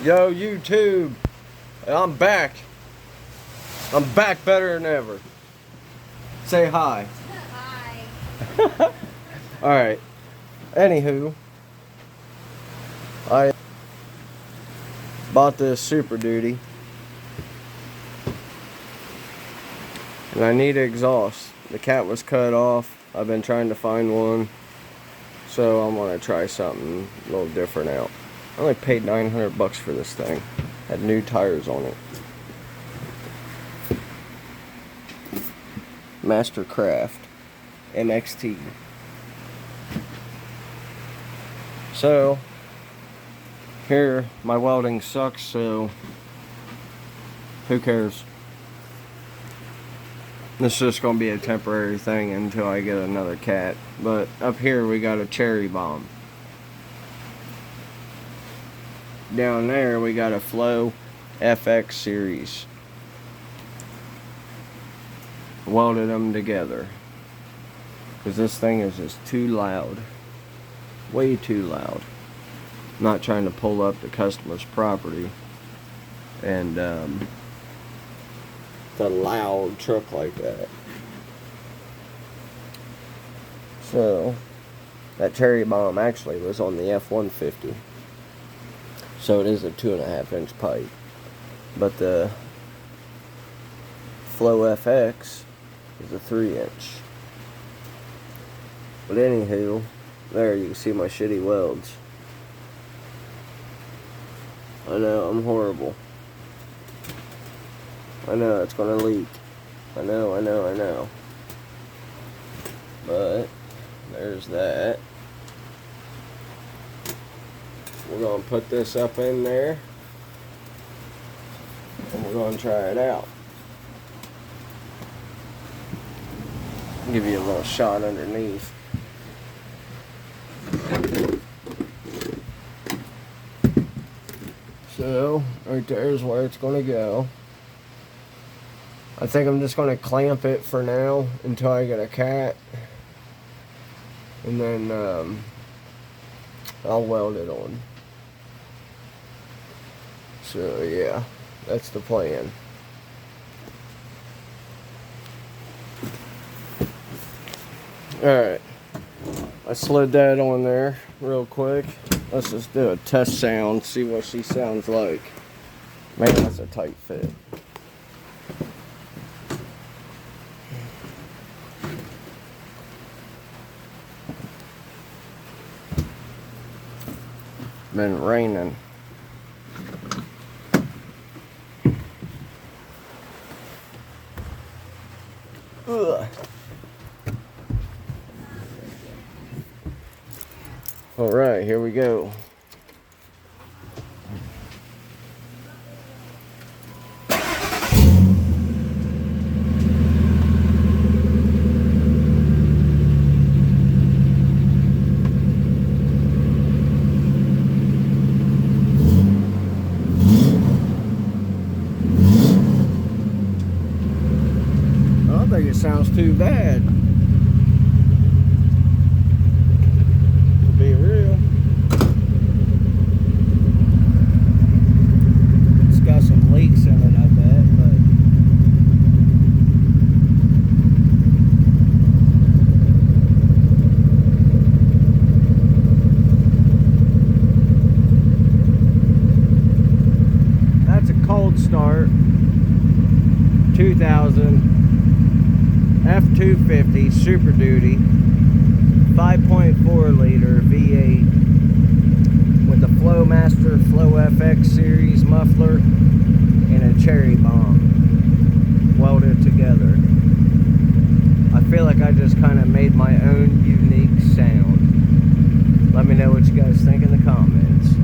Yo, YouTube, I'm back. I'm back better than ever. Say hi. Hi. Alright. Anywho, I bought this Super Duty. And I need exhaust. The cat was cut off. I've been trying to find one. So I'm gonna try something a little different out. I only paid $900 for this thing. Had new tires on it. Mastercraft MXT. So here, my welding sucks, so who cares? This is just gonna be a temporary thing until I get another cat. But up here we got a Cherry Bomb. Down there we got a FlowFX series. Welded them together because this thing is just too loud, way too loud. I'm not trying to pull up the customer's property and the loud truck like that. So that Cherry Bomb actually was on the F-150, so it is a 2.5-inch pipe, but the FlowFX is a 3-inch. But anywho, there you can see my shitty welds. I know, I'm horrible. I know it's gonna leak. I know. But there's that. We're gonna put this up in there and we're gonna try it out. Give you a little shot underneath. So right there is where it's gonna go. I think I'm just gonna clamp it for now until I get a cat, and then I'll weld it on. So yeah, that's the plan. Alright, I slid that on there real quick. Let's just do a test sound, see what she sounds like. Man, that's a tight fit. Been raining. Ugh. Alright, here we go. I don't think it sounds too bad. Start 2000 F250 Super Duty 5.4 liter V8 with a Flowmaster FlowFX series muffler and a Cherry Bomb welded together. I feel like I just kind of made my own unique sound. Let me know what you guys think in the comments.